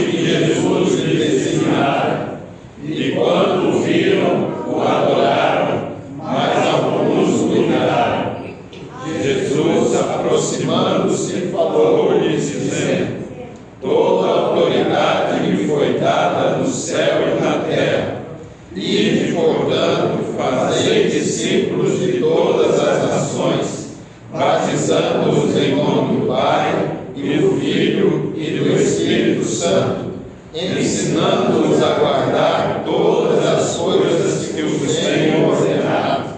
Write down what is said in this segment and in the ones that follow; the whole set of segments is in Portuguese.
que Jesus lhes ensinara. E quando o viram, o adoraram, mas alguns duvidaram. Jesus, aproximando-se, falou-lhes, dizendo: toda autoridade me foi dada no céu e na terra. Ide, portanto, fazei discípulos de todas as nações, batizando-os em nome do Pai, e do Filho e do Espírito Santo, ensinando-os a guardar todas as coisas que os tenho ordenado.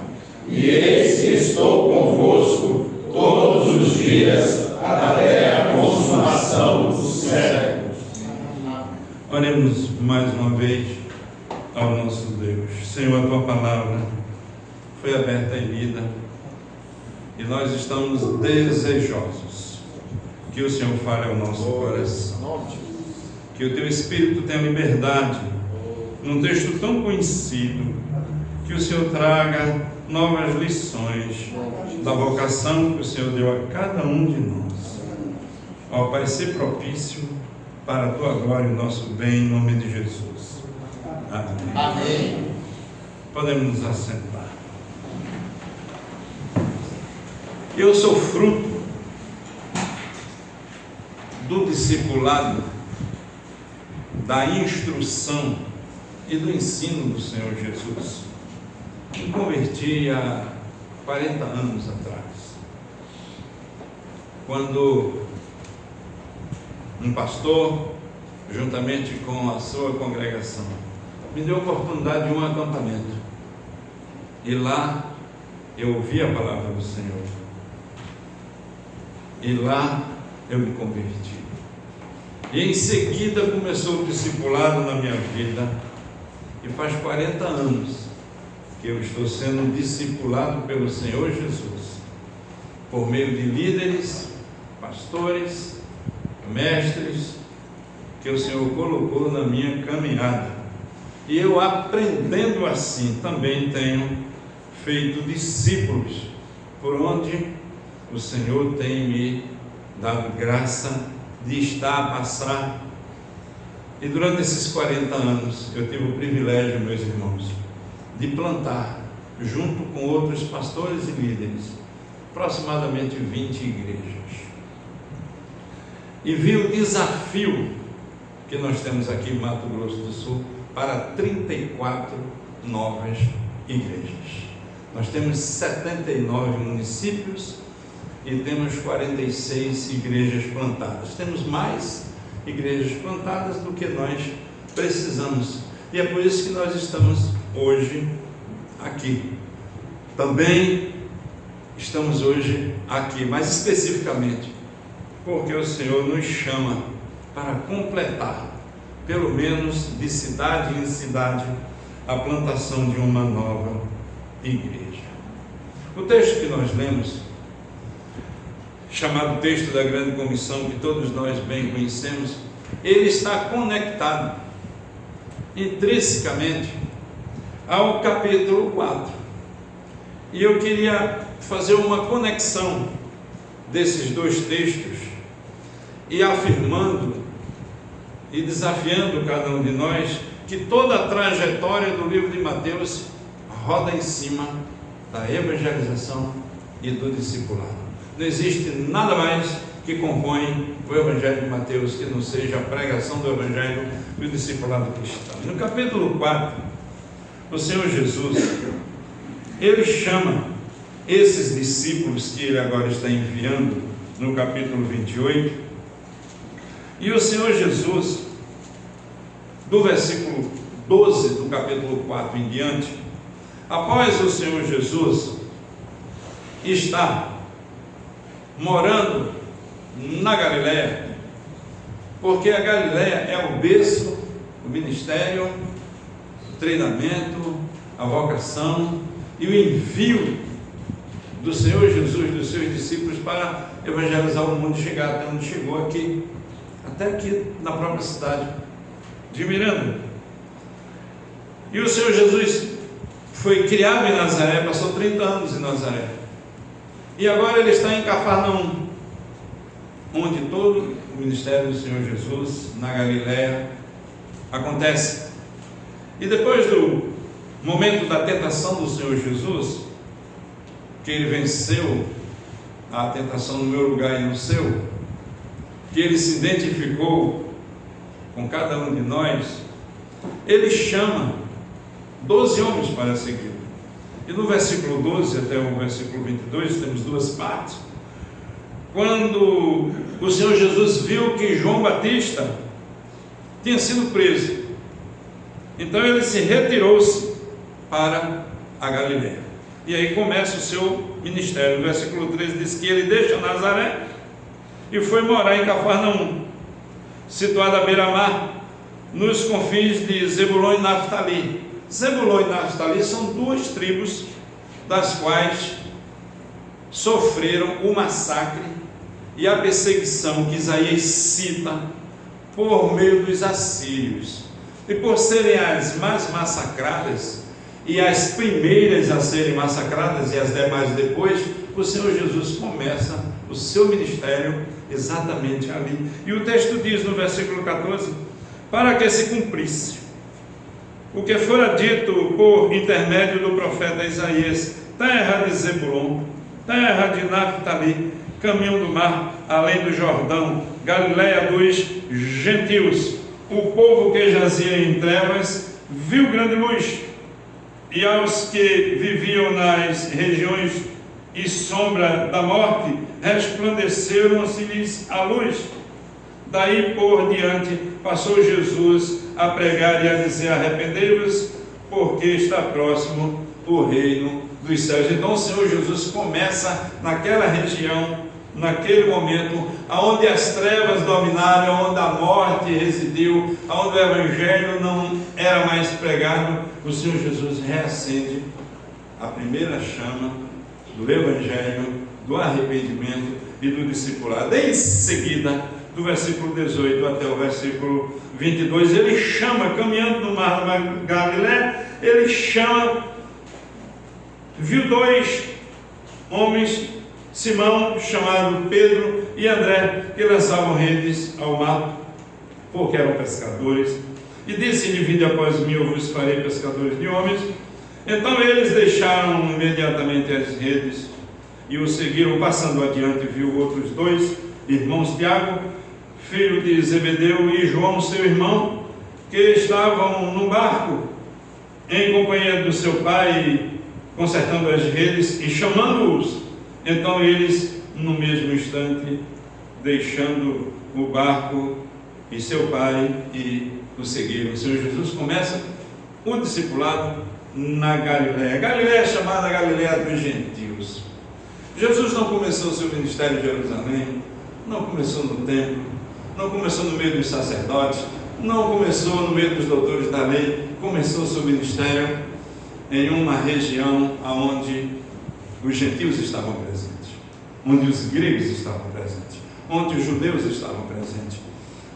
E eis que estou convosco todos os dias até a consumação dos séculos. Oremos mais uma vez ao nosso Deus. Senhor, a tua palavra foi aberta e lida, e nós estamos desejosos que o Senhor fale ao nosso coração, que o teu Espírito tenha liberdade num texto tão conhecido, que o Senhor traga novas lições da vocação que o Senhor deu a cada um de nós. Ó Pai, ser propício para a tua glória e o nosso bem, em nome de Jesus. Amém. Amém. Podemos nos assentar. Eu sou fruto do discipulado, da instrução e do ensino do Senhor Jesus. Me converti há 40 anos atrás, quando um pastor, juntamente com a sua congregação, me deu a oportunidade de um acampamento, e lá eu ouvi a palavra do Senhor, e lá eu me converti. E em seguida começou o discipulado na minha vida, e faz 40 anos que eu estou sendo discipulado pelo Senhor Jesus, por meio de líderes, pastores, mestres, que o Senhor colocou na minha caminhada. E eu, aprendendo assim, também tenho feito discípulos, por onde o Senhor tem me dado graça de estar a passar. E durante esses 40 anos eu tive o privilégio, meus irmãos, de plantar, junto com outros pastores e líderes, aproximadamente 20 igrejas. E vi o desafio que nós temos aqui em Mato Grosso do Sul para 34 novas igrejas. Nós temos 79 municípios e temos 46 igrejas plantadas. Temos mais igrejas plantadas do que nós precisamos, e é por isso que nós estamos hoje aqui. Também estamos hoje aqui, mais especificamente porque o Senhor nos chama para completar, pelo menos de cidade em cidade, a plantação de uma nova igreja. O texto que nós lemos, chamado texto da grande comissão, que todos nós bem conhecemos, ele está conectado intrinsecamente ao capítulo 4, e eu queria fazer uma conexão desses dois textos, e afirmando e desafiando cada um de nós que toda a trajetória do livro de Mateus roda em cima da evangelização e do discipulado. Não existe nada mais que compõe o Evangelho de Mateus que não seja a pregação do Evangelho e o discipulado cristão. No capítulo 4, o Senhor Jesus, ele chama esses discípulos que ele agora está enviando no capítulo 28, e o Senhor Jesus, do versículo 12 do capítulo 4 em diante, após o Senhor Jesus estar morando na Galileia, porque a Galileia é o berço do ministério, o treinamento, a vocação e o envio do Senhor Jesus, dos seus discípulos, para evangelizar o mundo e chegar até onde chegou aqui, até aqui na própria cidade de Miranda. E o Senhor Jesus foi criado em Nazaré, passou 30 anos em Nazaré, e agora ele está em Cafarnaum, onde todo o ministério do Senhor Jesus na Galiléia acontece. E depois do momento da tentação do Senhor Jesus, que ele venceu a tentação no meu lugar e no seu, que ele se identificou com cada um de nós, ele chama 12 homens para segui-lo. E no versículo 12 até o versículo 22, temos duas partes. Quando o Senhor Jesus viu que João Batista tinha sido preso, então ele se retirou-se para a Galiléia. E aí começa o seu ministério. No versículo 13 diz que ele deixa Nazaré e foi morar em Cafarnaum, situada à beira-mar, nos confins de Zebulon e Naftali. Zebulon e Naftali são duas tribos das quais sofreram o massacre e a perseguição que Isaías cita por meio dos assírios. E por serem as mais massacradas e as primeiras a serem massacradas e as demais depois, o Senhor Jesus começa o seu ministério exatamente ali. E o texto diz no versículo 14: para que se cumprisse o que fora dito por intermédio do profeta Isaías: terra de Zebulon, terra de Naftali, caminho do mar, além do Jordão, Galiléia dos gentios. O povo que jazia em trevas viu grande luz, e aos que viviam nas regiões e sombra da morte, resplandeceram-se-lhes a luz. Daí por diante passou Jesus a pregar e a dizer: arrependei-vos, porque está próximo o reino dos céus. Então o Senhor Jesus começa naquela região, naquele momento, onde as trevas dominaram, onde a morte residiu, onde o Evangelho não era mais pregado. O Senhor Jesus reacende a primeira chama do Evangelho, do arrependimento e do discipulado. Em seguida, do versículo 18 até o versículo 22, ele chama, caminhando no mar da Galiléia, ele chama, viu dois homens, Simão, chamado Pedro, e André, que lançavam redes ao mar, porque eram pescadores, e disse-lhe: vinde após mim, eu vos farei pescadores de homens. Então eles deixaram imediatamente as redes e o seguiram. Passando adiante, viu outros dois irmãos, Tiago, filho de Zebedeu, e João, seu irmão, que estavam no barco em companhia do seu pai, consertando as redes e chamando-os. Então eles, no mesmo instante, deixando o barco e seu pai, e o seguiram. O Senhor Jesus começa o discipulado na Galiléia. Galiléia é chamada Galiléia dos gentios. Jesus não começou o seu ministério em Jerusalém, não começou no templo, não começou no meio dos sacerdotes, não começou no meio dos doutores da lei. Começou o seu ministério em uma região onde os gentios estavam presentes, onde os gregos estavam presentes, onde os judeus estavam presentes,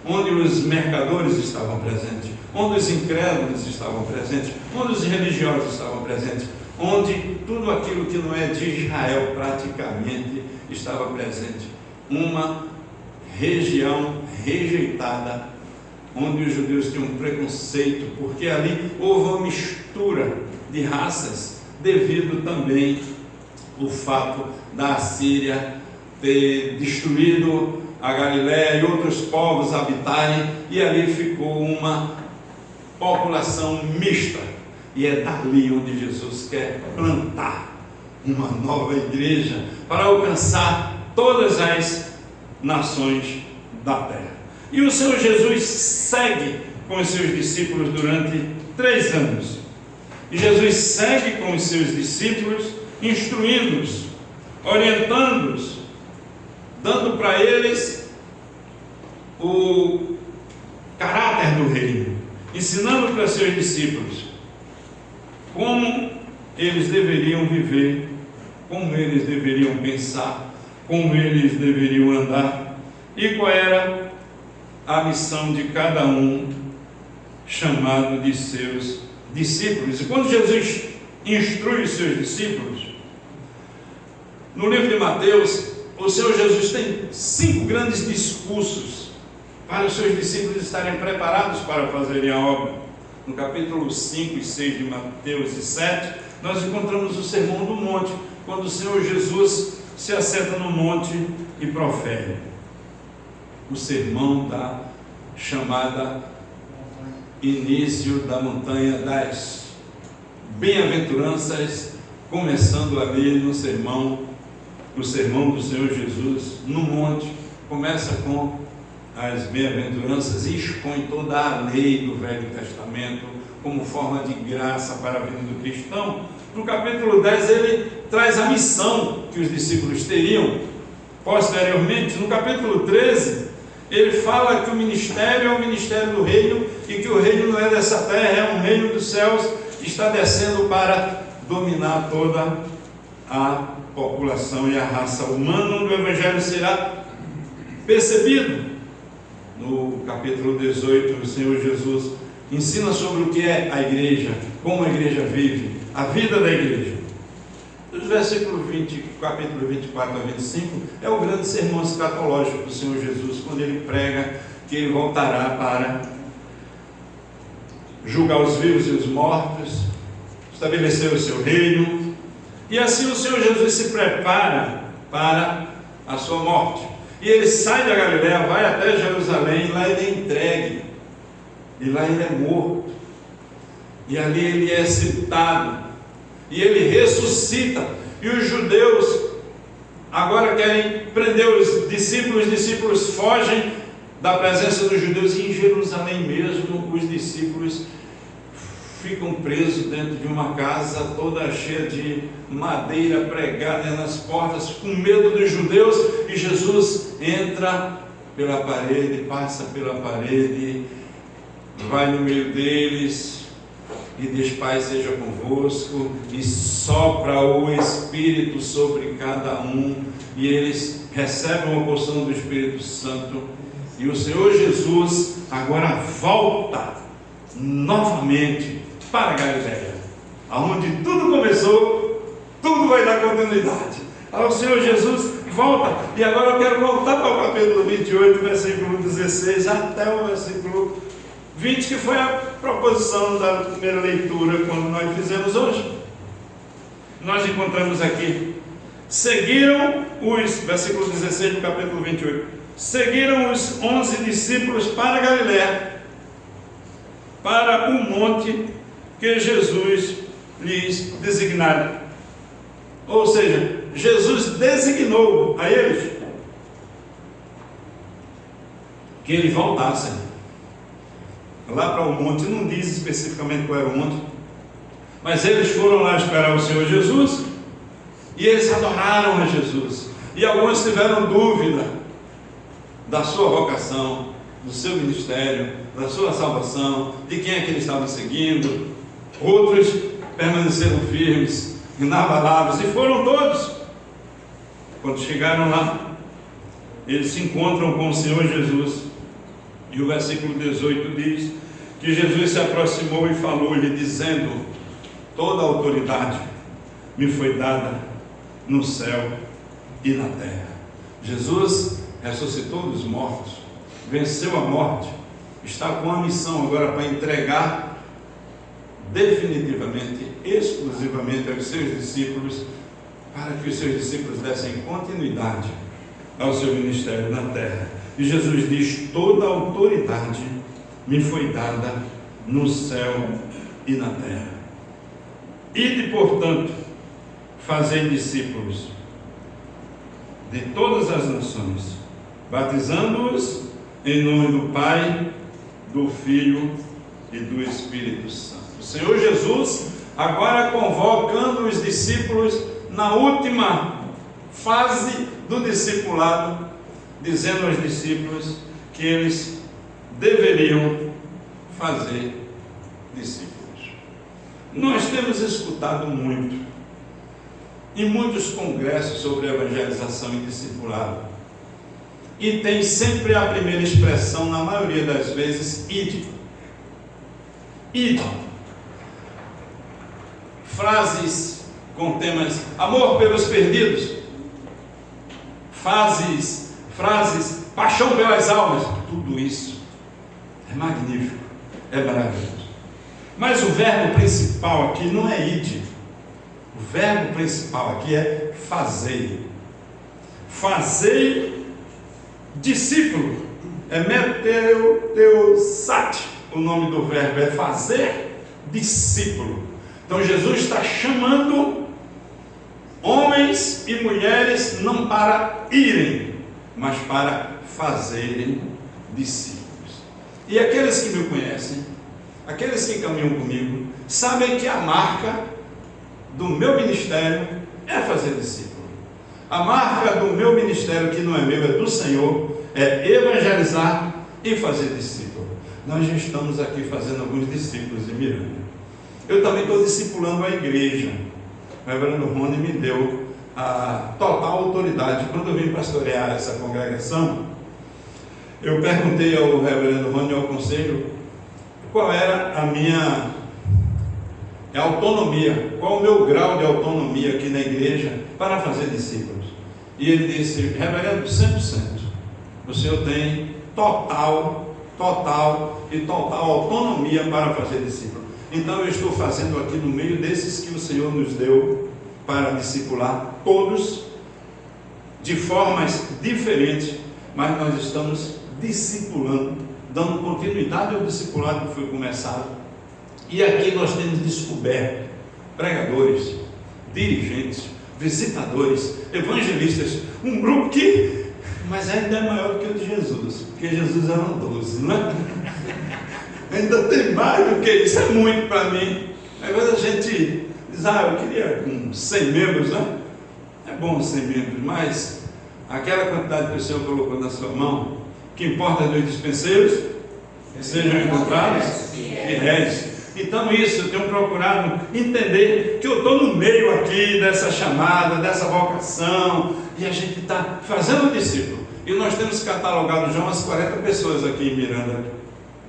onde os mercadores estavam presentes, onde os incrédulos estavam presentes, onde os religiosos estavam presentes, onde tudo aquilo que não é de Israel praticamente estava presente. Uma região rejeitada, onde os judeus tinham preconceito, porque ali houve uma mistura de raças, devido também ao fato da Assíria ter destruído a Galiléia e outros povos habitarem, e ali ficou uma população mista. E é dali onde Jesus quer plantar uma nova igreja para alcançar todas as nações da terra. E o Senhor Jesus segue com os seus discípulos durante 3 anos. E Jesus segue com os seus discípulos, instruindo-os, orientando-os, dando para eles o caráter do reino, ensinando para seus discípulos como eles deveriam viver, como eles deveriam pensar, como eles deveriam andar, e qual era a missão de cada um chamado de seus discípulos. E quando Jesus instrui os seus discípulos, no livro de Mateus, o Senhor Jesus tem 5 grandes discursos para os seus discípulos estarem preparados para fazerem a obra. No capítulo 5 e 6 de Mateus e 7, nós encontramos o Sermão do Monte, quando o Senhor Jesus se assenta no monte e profere o sermão da chamada início da montanha das bem-aventuranças, começando ali no sermão do Senhor Jesus no monte. Começa com as bem-aventuranças e expõe toda a lei do Velho Testamento como forma de graça para a vida do cristão. No capítulo 10 ele traz a missão que os discípulos teriam posteriormente. No capítulo 13 ele fala que o ministério é o ministério do reino e que o reino não é dessa terra, é um reino dos céus que está descendo para dominar toda a população e a raça humana, onde o evangelho será percebido. No capítulo 18, o Senhor Jesus ensina sobre o que é a igreja, como a igreja vive, a vida da igreja. Dos versículos capítulo 24 a 25, é o grande sermão escatológico do Senhor Jesus, quando ele prega que ele voltará para julgar os vivos e os mortos, estabelecer o seu reino, e assim o Senhor Jesus se prepara para a sua morte. E ele sai da Galileia, vai até Jerusalém, lá ele é entregue, e lá ele é morto, e ali ele é citado, e ele ressuscita, e os judeus agora querem prender os discípulos fogem da presença dos judeus, e em Jerusalém mesmo os discípulos ficam presos dentro de uma casa toda cheia de madeira pregada nas portas, com medo dos judeus, e Jesus entra pela parede, passa pela parede, vai no meio deles e diz: Pai seja convosco, e sopra o Espírito sobre cada um, e eles recebem uma porção do Espírito Santo, e o Senhor Jesus agora volta novamente para a Galileia, aonde tudo começou, tudo vai dar continuidade. O Senhor Jesus volta, e agora eu quero voltar para o capítulo 28, versículo 16 até o versículo 20, que foi a proposição da primeira leitura quando nós fizemos hoje. Nós encontramos aqui: seguiram os, versículo 16 do capítulo 28, seguiram os 11 discípulos para a Galileia, para o monte que Jesus lhes designara. Ou seja, Jesus designou a eles que eles voltassem lá para o monte. Não diz especificamente qual era o monte, mas eles foram lá esperar o Senhor Jesus, e eles adoraram a Jesus, e alguns tiveram dúvida da sua vocação, do seu ministério, da sua salvação, de quem é que eles estavam seguindo. Outros permaneceram firmes, inabaláveis, e foram todos. Quando chegaram lá, eles se encontram com o Senhor Jesus, e o versículo 18 diz que Jesus se aproximou e falou-lhe, dizendo: toda a autoridade me foi dada no céu e na terra. Jesus ressuscitou dos mortos, venceu a morte, está com a missão agora para entregar definitivamente, exclusivamente aos seus discípulos, para que os seus discípulos dessem continuidade ao seu ministério na terra. E Jesus diz: toda a autoridade me foi dada no céu e na terra. Ide, portanto, fazei discípulos de todas as nações, batizando-os em nome do Pai, do Filho e do Espírito Santo. O Senhor Jesus agora convocando os discípulos na última fase do discipulado, dizendo aos discípulos que eles deveriam fazer discípulos. Nós temos escutado muito em muitos congressos sobre evangelização e discipulado, e tem sempre a primeira expressão, na maioria das vezes, ide. Ide. Frases com temas: amor pelos perdidos, frases frases, paixão pelas almas, tudo isso é magnífico, é maravilhoso. Mas o verbo principal aqui não é ide. O verbo principal aqui é fazei. Fazei discípulo. É meteusat. O nome do verbo é fazer discípulo. Então Jesus está chamando homens e mulheres não para irem, mas para fazerem discípulos. E aqueles que me conhecem, aqueles que caminham comigo, sabem que a marca do meu ministério é fazer discípulo. A marca do meu ministério, que não é meu, é do Senhor, é evangelizar e fazer discípulo. Nós já estamos aqui fazendo alguns discípulos em Miranda. Eu também estou discipulando a igreja. O reverendo Rony me deu a total autoridade. Quando eu vim pastorear essa congregação, eu perguntei ao reverendo Rony, ao conselho, qual era a minha autonomia, qual o meu grau de autonomia aqui na igreja para fazer discípulos. E ele disse: reverendo, 100%. O senhor tem total autonomia para fazer discípulos. Então eu estou fazendo aqui no meio desses que o Senhor nos deu para discipular, todos de formas diferentes, mas nós estamos discipulando, dando continuidade ao discipulado que foi começado. E aqui nós temos descoberto pregadores, dirigentes, visitadores, evangelistas, um grupo que, mas ainda é maior do que o de Jesus, porque Jesus eram 12, não é? Ainda tem mais do que isso, é muito para mim. Agora a gente diz: eu queria com 100 membros, né? É bom 100 membros, mas aquela quantidade que o Senhor colocou na sua mão, que importa dos dispenseiros, que sejam encontrados fiéis. Então isso, eu tenho procurado entender que eu estou no meio aqui dessa chamada, dessa vocação, e a gente está fazendo discípulo. E nós temos catalogado já umas 40 pessoas aqui em Miranda,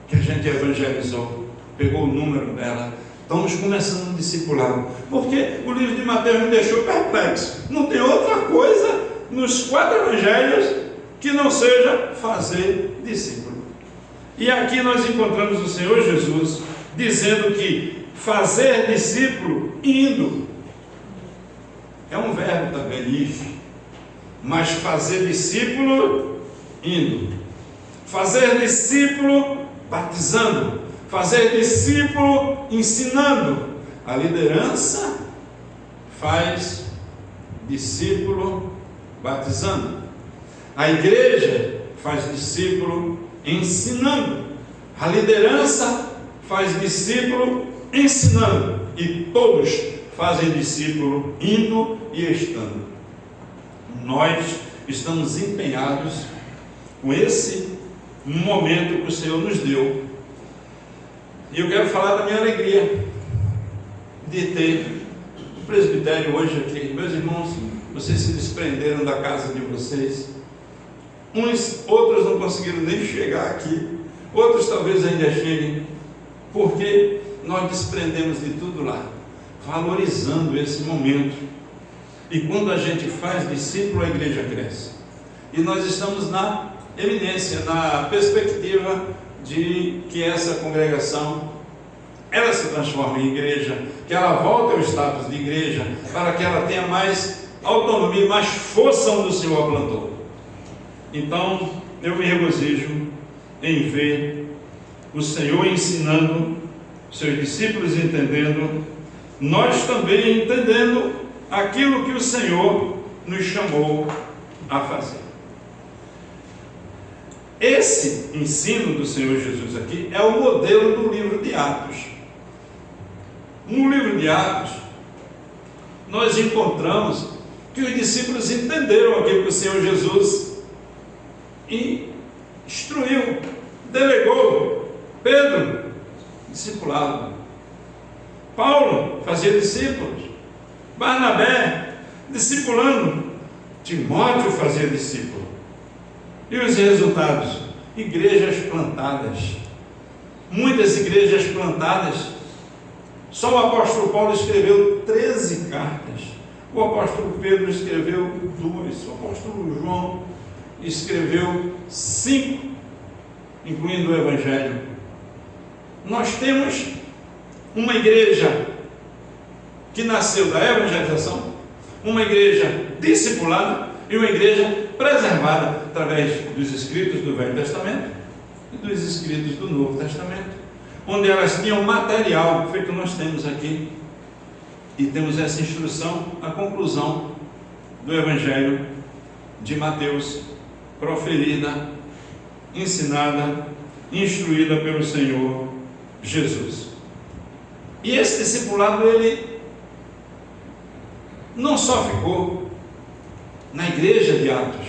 que a gente evangelizou, pegou o número dela. Estamos começando um discipulado, porque o livro de Mateus me deixou perplexo. Não tem outra coisa nos 4 evangelhos que não seja fazer discípulo. E aqui nós encontramos o Senhor Jesus dizendo que fazer discípulo indo é um verbo também, ir, mas fazer discípulo indo, fazer discípulo batizando, fazer discípulo ensinando. A liderança faz discípulo batizando, a igreja faz discípulo ensinando, a liderança faz discípulo ensinando, e todos fazem discípulo indo e estando. Nós estamos empenhados com esse momento que o Senhor nos deu, e eu quero falar da minha alegria de ter o presbitério hoje aqui. Meus irmãos, vocês se desprenderam da casa de vocês, outros não conseguiram nem chegar aqui, outros talvez ainda cheguem, porque nós desprendemos de tudo lá, valorizando esse momento. E quando a gente faz discípulo, a igreja cresce, e nós estamos na eminência, na perspectiva de que essa congregação ela se transforme em igreja, que ela volte ao status de igreja, para que ela tenha mais autonomia, mais força onde o Senhor a plantou. Então eu me regozijo em ver o Senhor ensinando, seus discípulos entendendo, nós também entendendo aquilo que o Senhor nos chamou a fazer. Esse ensino do Senhor Jesus aqui é o modelo do livro de Atos. No livro de Atos, nós encontramos que os discípulos entenderam aquilo que o Senhor Jesus instruiu, delegou. Pedro, discipulado. Paulo fazia discípulos. Barnabé, discipulando. Timóteo fazia discípulo. E os resultados? Igrejas plantadas. Muitas igrejas plantadas. Só o apóstolo Paulo escreveu 13 cartas. O apóstolo Pedro escreveu 2. O apóstolo João escreveu 5, incluindo o Evangelho. Nós temos uma igreja que nasceu da evangelização, uma igreja discipulada e uma igreja preservada através dos escritos do Velho Testamento e dos escritos do Novo Testamento, onde elas tinham material, feito nós temos aqui, e temos essa instrução, a conclusão do Evangelho de Mateus, proferida, ensinada, instruída pelo Senhor Jesus. E esse discipulado, ele não só ficou na igreja de Atos,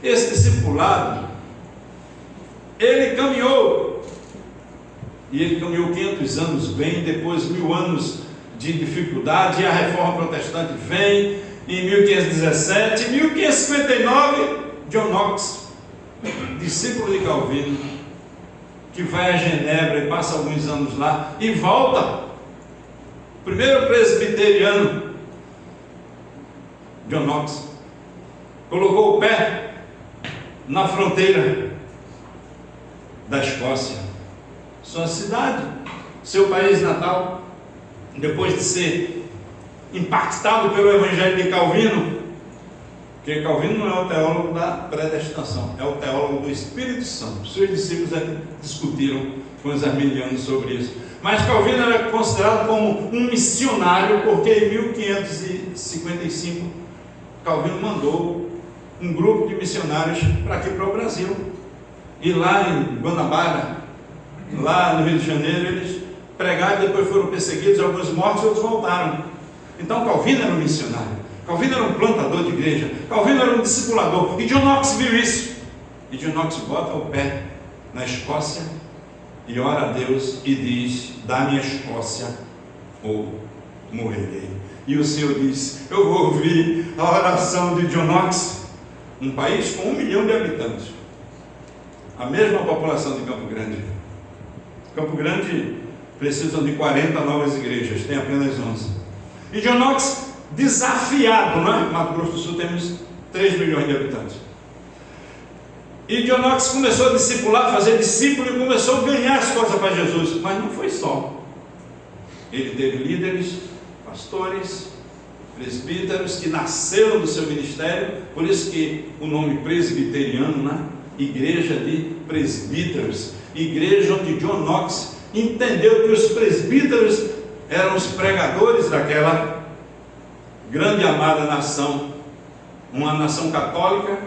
esse discipulado, ele caminhou, e ele caminhou 500 anos bem, depois 1000 anos de dificuldade, e a reforma protestante vem, em 1517, em 1559, John Knox, discípulo de Calvino, que vai a Genebra e passa alguns anos lá, e volta, primeiro presbiteriano, John Knox, colocou o pé na fronteira da Escócia, sua cidade, seu país natal, depois de ser impactado pelo Evangelho de Calvino, porque Calvino não é o teólogo da predestinação, é o teólogo do Espírito Santo. Seus discípulos discutiram com os arminianos sobre isso, mas Calvino era considerado como um missionário, porque em 1555 Calvino mandou um grupo de missionários para aqui, para o Brasil, e lá em Guanabara, lá no Rio de Janeiro, eles pregaram, depois foram perseguidos, alguns mortos e outros voltaram. Então Calvino era um missionário, Calvino era um plantador de igreja, Calvino era um discipulador, e John Knox viu isso, e John Knox bota o pé na Escócia e ora a Deus e diz: dá-me a Escócia ou morrerei. E o Senhor disse: eu vou ouvir a oração de John Knox, um país com 1 milhão de habitantes, a mesma população de Campo Grande. Campo Grande precisam de 40 novas igrejas, tem apenas 11. E John Knox, desafiado, né? Mato Grosso do Sul temos 3 milhões de habitantes. E John Knox começou a discipular, fazer discípulo, e começou a ganhar as coisas para Jesus. Mas não foi só. Ele teve líderes, pastores, presbíteros que nasceram do seu ministério, por isso que o nome presbiteriano, né? Igreja de presbíteros, igreja onde John Knox entendeu que os presbíteros eram os pregadores daquela grande e amada nação, uma nação católica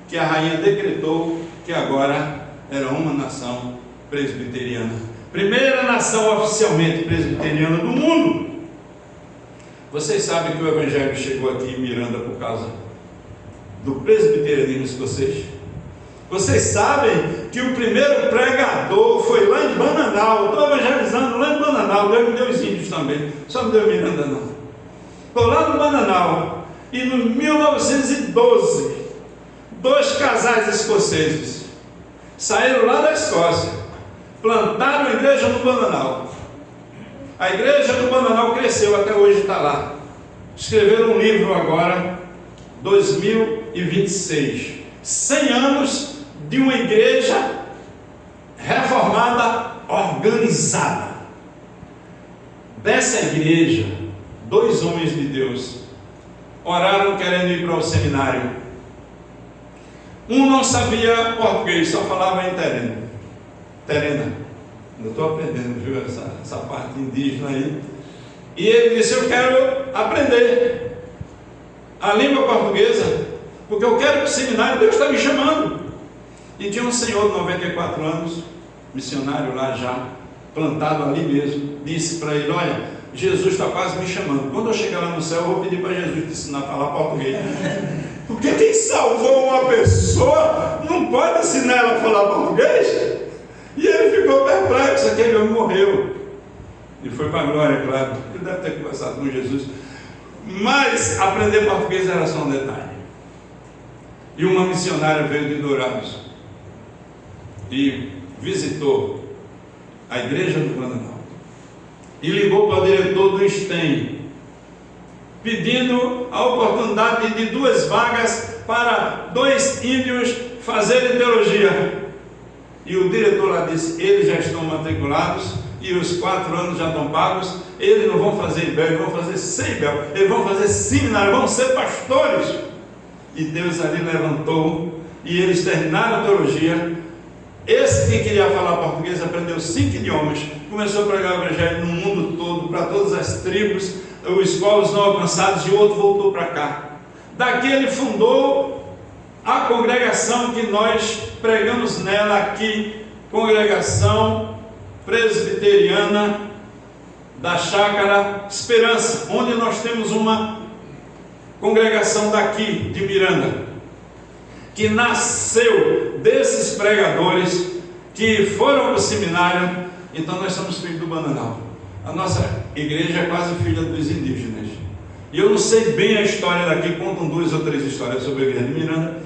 que a rainha decretou que agora era uma nação presbiteriana, primeira nação oficialmente presbiteriana do mundo. Vocês sabem que o Evangelho chegou aqui em Miranda por causa do presbiterianismo escocês? Vocês sabem que o primeiro pregador foi lá em Bananal. Eu estou evangelizando lá em Bananal. Deus me deu os índios também, só me deu Miranda não. Estou lá no Bananal, e em 1912 2 casais escoceses saíram lá da Escócia, plantaram a igreja no Bananal. A igreja do Bananal cresceu, até hoje está lá. Escreveram um livro agora, 2026, 100 anos de uma igreja reformada, organizada. Dessa igreja, 2 homens de Deus oraram querendo ir para o seminário. Um não sabia português, só falava em terena. Eu estou aprendendo, viu, essa parte indígena aí. E ele disse: eu quero aprender a língua portuguesa, porque eu quero ir para o seminário, Deus está me chamando. E tinha um senhor de 94 anos, missionário lá já, plantado ali mesmo, disse para ele: olha, Jesus está quase me chamando, quando eu chegar lá no céu eu vou pedir para Jesus te ensinar a falar português. Porque quem salvou uma pessoa não pode ensinar ela a falar português? E ele ficou perplexo, aquele homem morreu. E foi para a glória, claro. Ele deve ter conversado com Jesus. Mas aprender português era só um detalhe. E uma missionária veio de Dourados e visitou a igreja do Bananal. E ligou para o diretor do STEM, pedindo a oportunidade de 2 vagas para 2 índios fazerem teologia. E o diretor lá disse: eles já estão matriculados e os 4 anos já estão pagos. Eles não vão fazer IBEL, eles vão fazer CIBEL, eles vão fazer seminário, vão ser pastores. E Deus ali levantou e eles terminaram a teologia. Esse que queria falar português aprendeu 5 idiomas, começou a pregar o evangelho no mundo todo, para todas as tribos, os povos não alcançados, e o outro voltou para cá. Daqui ele fundou a congregação que nós pregamos nela aqui, Congregação Presbiteriana da Chácara Esperança, onde nós temos uma congregação daqui de Miranda, que nasceu desses pregadores que foram para o seminário. Então nós somos filhos do Bananal. A nossa igreja é quase filha dos indígenas. E eu não sei bem a história daqui, contam 2 ou 3 histórias sobre a igreja de Miranda.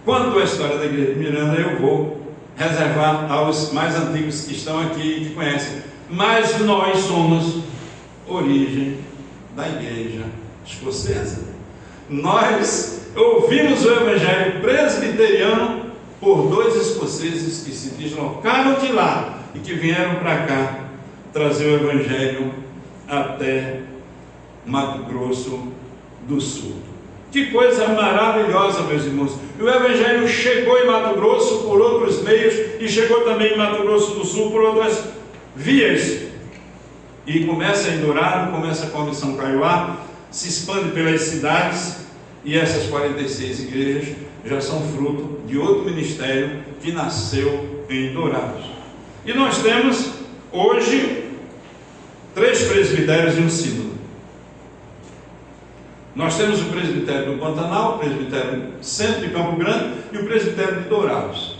Quanto à história da igreja de Miranda, eu vou reservar aos mais antigos que estão aqui e que conhecem. Mas nós somos origem da igreja escocesa. Nós ouvimos o evangelho presbiteriano por 2 escoceses que se deslocaram de lá e que vieram para cá trazer o evangelho até Mato Grosso do Sul. Que coisa maravilhosa, meus irmãos. E o evangelho chegou em Mato Grosso por outros meios e chegou também em Mato Grosso do Sul por outras vias. E começa em Dourado, começa com a Missão Kaiowá, se expande pelas cidades, e essas 46 igrejas já são fruto de outro ministério que nasceu em Dourados. E nós temos hoje 3 presbitérios e um sínodo. Nós temos o presbitério do Pantanal, o presbitério Centro de Campo Grande e o presbitério de Dourados.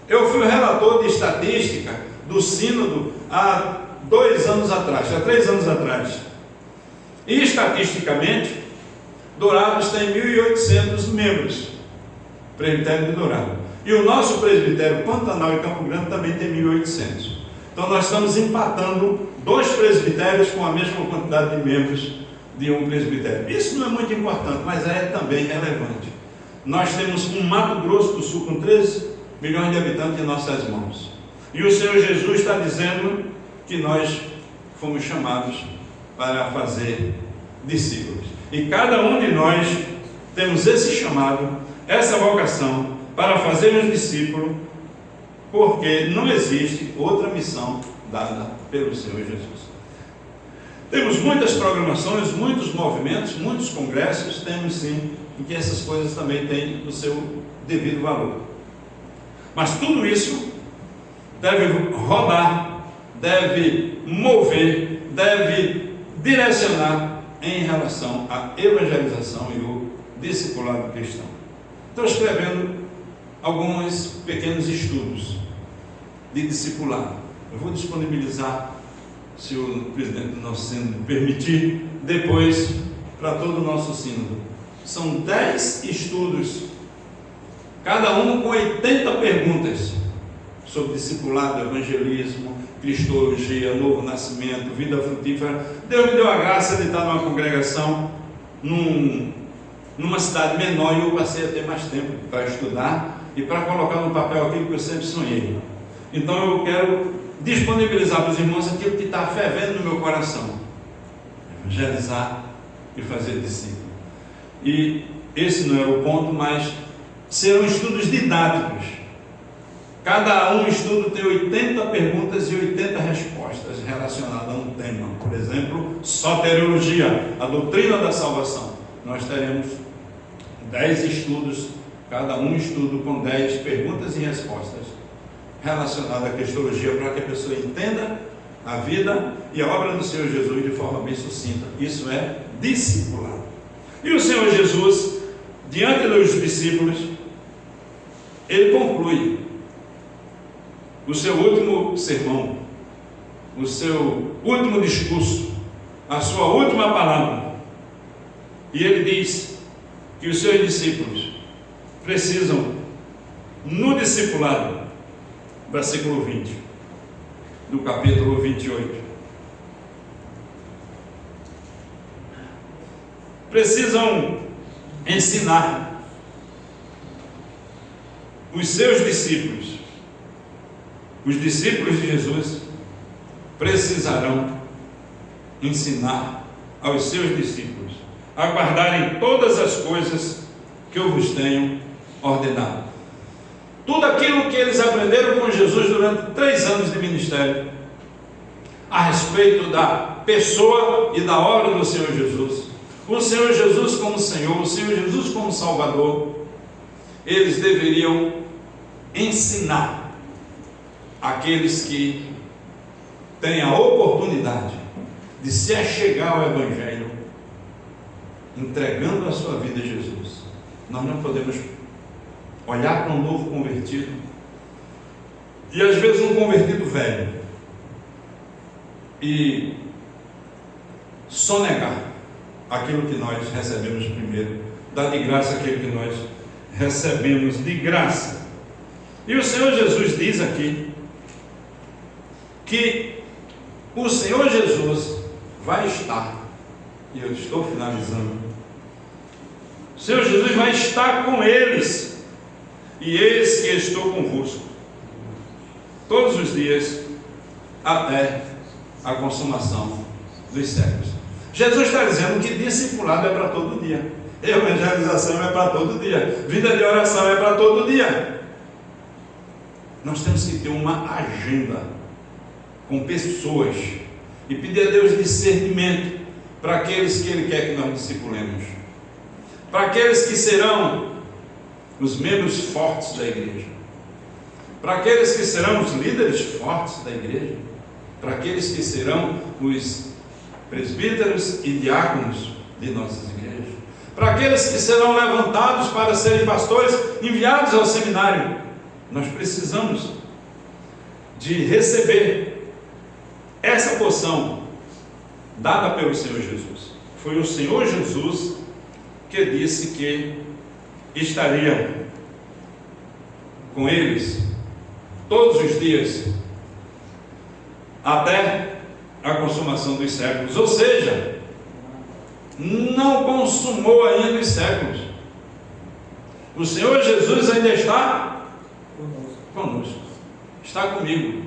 Eu fui o relator de estatística do sínodo há 2 anos atrás, há 3 anos atrás. E estatisticamente, Dourados tem 1.800 membros, presbitério de Dourado. E o nosso presbitério Pantanal e Campo Grande também tem 1.800. Então nós estamos empatando 2 presbitérios com a mesma quantidade de membros de um presbitério. Isso não é muito importante, mas é também relevante. Nós temos um Mato Grosso do Sul com 13 milhões de habitantes em nossas mãos. E o Senhor Jesus está dizendo que nós fomos chamados para fazer discípulos. E cada um de nós temos esse chamado, essa vocação para fazermos discípulos, porque não existe outra missão dada pelo Senhor Jesus. Temos muitas programações, muitos movimentos, muitos congressos, temos sim, em que essas coisas também têm o seu devido valor. Mas tudo isso deve rodar, deve mover, deve direcionar em relação à evangelização e o discipulado cristão. Estou escrevendo alguns pequenos estudos de discipulado. Eu vou disponibilizar, se o presidente do nosso sínodo permitir, depois para todo o nosso sínodo. São 10 estudos, cada um com 80 perguntas sobre discipulado, evangelismo, cristologia, novo nascimento, vida frutífera. Deus me deu a graça de estar numa congregação numa cidade menor, e eu passei a ter mais tempo para estudar e para colocar no papel aquilo que eu sempre sonhei. Então eu quero disponibilizar para os irmãos aquilo que está fervendo no meu coração: evangelizar e fazer discípulo. E esse não é o ponto, mas serão estudos didáticos. Cada um estudo tem 80 perguntas e 80 respostas relacionadas a um tema. Por exemplo, soteriologia, a doutrina da salvação. Nós teremos 10 estudos, cada um estudo com 10 perguntas e respostas relacionadas à cristologia, para que a pessoa entenda a vida e a obra do Senhor Jesus de forma bem sucinta. Isso é discipulado. E o Senhor Jesus, diante dos discípulos, ele conclui o seu último sermão, o seu último discurso, a sua última palavra. E ele diz que os seus discípulos precisam, no discipulado, versículo 20, do capítulo 28, precisam ensinar os seus discípulos, os discípulos de Jesus, precisarão ensinar aos seus discípulos a guardarem todas as coisas que eu vos tenho ordenado. Tudo aquilo que eles aprenderam com Jesus durante 3 anos de ministério, a respeito da pessoa e da obra do Senhor Jesus, o Senhor Jesus como Senhor, o Senhor Jesus como Salvador, eles deveriam ensinar aqueles que têm a oportunidade de se achegar ao Evangelho, entregando a sua vida a Jesus. Nós não podemos olhar para um novo convertido, e às vezes um convertido velho, e sonegar aquilo que nós recebemos primeiro, dar de graça aquilo que nós recebemos de graça. E o Senhor Jesus diz aqui que o Senhor Jesus vai estar, e eu estou finalizando, o Senhor Jesus vai estar com eles, e eis que estou convosco todos os dias até a consumação dos séculos. Jesus está dizendo que discipulado é para todo dia, evangelização é para todo dia, vida de oração é para todo dia. Nós temos que ter uma agenda com pessoas e pedir a Deus discernimento para aqueles que Ele quer que nós discipulemos, para aqueles que serão os membros fortes da igreja, para aqueles que serão os líderes fortes da igreja, para aqueles que serão os presbíteros e diáconos de nossas igrejas, para aqueles que serão levantados para serem pastores enviados ao seminário. Nós precisamos de receber essa porção dada pelo Senhor Jesus. Foi o Senhor Jesus que disse que estaria com eles todos os dias até a consumação dos séculos, ou seja, não consumou ainda os séculos. O Senhor Jesus ainda está conosco, está comigo,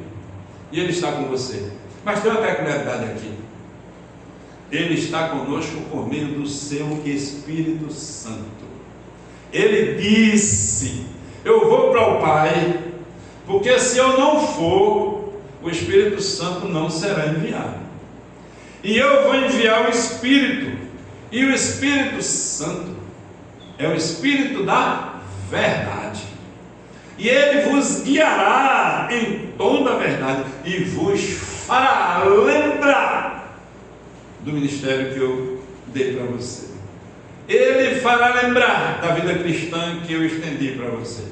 e Ele está com você. Mas tem uma peculiaridade aqui: Ele está conosco por meio do seu Espírito Santo. Ele disse: eu vou para o Pai, porque se eu não for, o Espírito Santo não será enviado, e eu vou enviar o Espírito, e o Espírito Santo é o Espírito da verdade, e Ele vos guiará em toda a verdade, e vos fará lembrar do ministério que eu dei para você. Ele fará lembrar da vida cristã que eu estendi para você.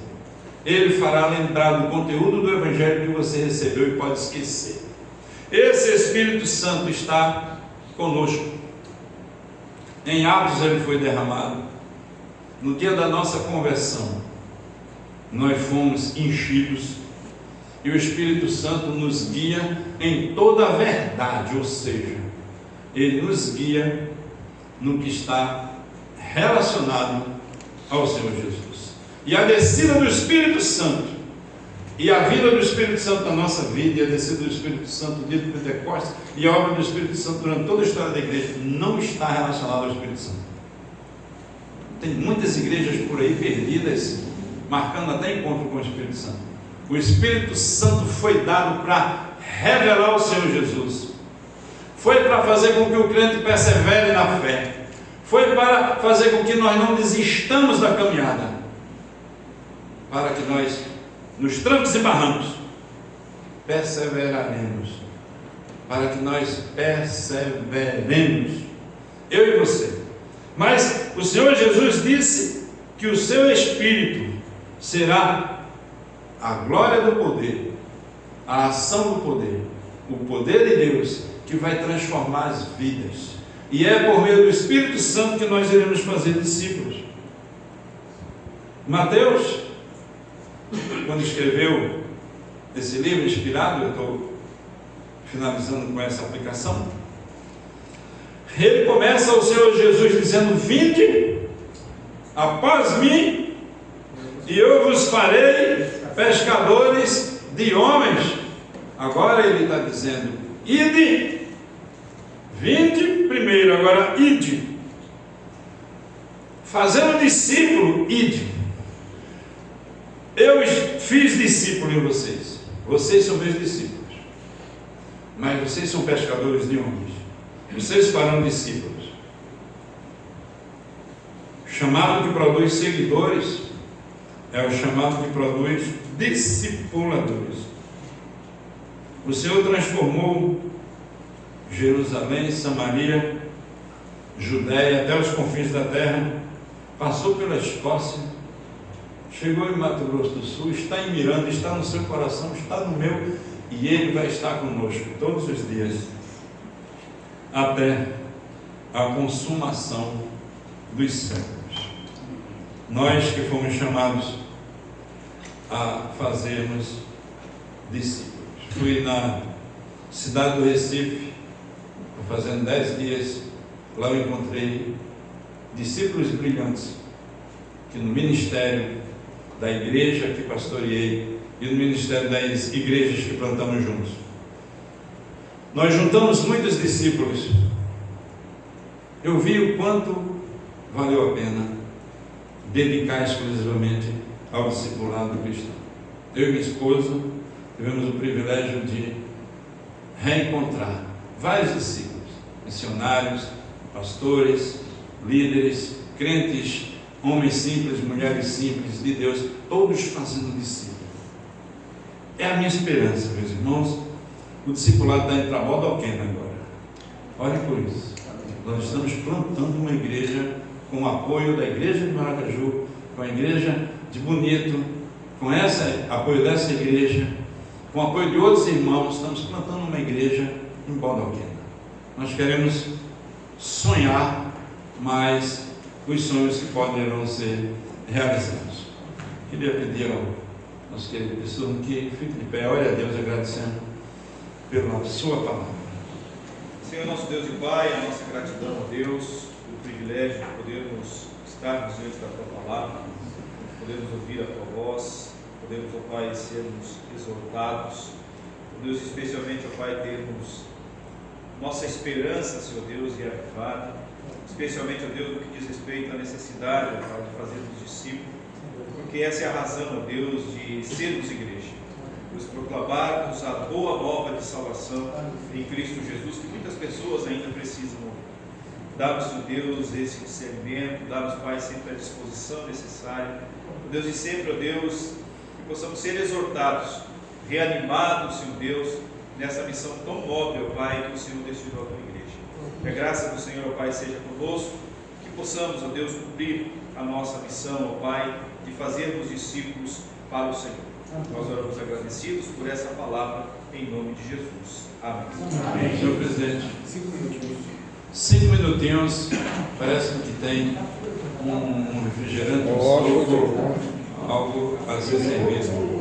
Ele fará lembrar do conteúdo do Evangelho que você recebeu e pode esquecer. Esse Espírito Santo está conosco. Em Atos ele foi derramado. No dia da nossa conversão, nós fomos enchidos, e o Espírito Santo nos guia em toda a verdade, ou seja, Ele nos guia no que está relacionado ao Senhor Jesus. E a descida do Espírito Santo, e a vida do Espírito Santo na nossa vida, e a descida do Espírito Santo no dia de Pentecostes, e a obra do Espírito Santo durante toda a história da igreja, não está relacionada ao Espírito Santo. Tem muitas igrejas por aí perdidas, marcando até encontro com o Espírito Santo. O Espírito Santo foi dado para revelar o Senhor Jesus, foi para fazer com que o crente persevere na fé, foi para fazer com que nós não desistamos da caminhada, para que nós, nos trancos e barrancos, perseveraremos, para que nós perseveremos, eu e você. Mas o Senhor Jesus disse que o seu Espírito será a glória do poder, a ação do poder, o poder de Deus que vai transformar as vidas, e é por meio do Espírito Santo que nós iremos fazer discípulos. Mateus, quando escreveu esse livro inspirado, eu estou finalizando com essa aplicação, ele começa o Senhor Jesus dizendo: vinde após mim, E eu vos farei pescadores de homens. Agora ele está dizendo: ide, vinde primeiro, agora ide. Fazendo discípulo, ide. Eu fiz discípulo em vocês. Vocês são meus discípulos. Mas vocês são pescadores de homens. Vocês farão discípulos. O chamado que produz seguidores é o chamado que produz discipuladores. O Senhor transformou Jerusalém, Samaria, Judéia, até os confins da terra, passou pela Escócia, chegou em Mato Grosso do Sul, está em Miranda, está no seu coração, está no meu, e Ele vai estar conosco todos os dias, até a consumação dos séculos. Nós que fomos chamados a fazermos discípulos. Fui na cidade do Recife, fazendo 10 dias, lá eu encontrei discípulos brilhantes, que no ministério da igreja que pastoreei e no ministério das igrejas que plantamos juntos, nós juntamos muitos discípulos. Eu vi o quanto valeu a pena dedicar exclusivamente ao discipulado cristão. Eu e minha esposa tivemos o privilégio de reencontrar vários discípulos, missionários, pastores, líderes, crentes, homens simples, mulheres simples de Deus, todos fazendo discípulo. É a minha esperança, meus irmãos. O discipulado está indo para Bodoquena agora. Olhem por isso. Nós estamos plantando uma igreja com o apoio da igreja de Maracaju, com a igreja de Bonito, com apoio dessa igreja, com o apoio de outros irmãos. Estamos plantando uma igreja em Bodoquena. Nós queremos sonhar, mas os sonhos que poderão ser realizados. Queria pedir ao nosso querido pessoal que fique de pé, olhe a Deus agradecendo pela sua palavra. Senhor nosso Deus e Pai, a nossa gratidão a Deus pelo privilégio de podermos estarmos diante da Tua palavra, podermos ouvir a Tua voz, podemos, ó Pai, sermos exortados, Deus, especialmente, ó Pai, termos nossa esperança, Senhor Deus, reavivada, especialmente, ó Deus, no que diz respeito à necessidade, ó Pai, de fazermos discípulos, porque essa é a razão, ó Deus, de sermos igreja, pois proclamarmos a boa nova de salvação em Cristo Jesus, que muitas pessoas ainda precisam ouvir. Dá-nos, ó Deus, esse discernimento, dá-nos, Pai, sempre a disposição necessária, ó Deus, e sempre, ó Deus, que possamos ser exortados, reanimados, Senhor Deus, nessa missão tão nobre, ó Pai, que o Senhor destinou à Tua igreja. Que a graça do Senhor, ó Pai, seja conosco, que possamos, ó Deus, cumprir a nossa missão, ó Pai, de fazermos discípulos para o Senhor. Nós oramos agradecidos por essa palavra, em nome de Jesus. Amém. Amém. Senhor presidente, 5 minutinhos, parece que tem um refrigerante, um suco, algo a ser servido.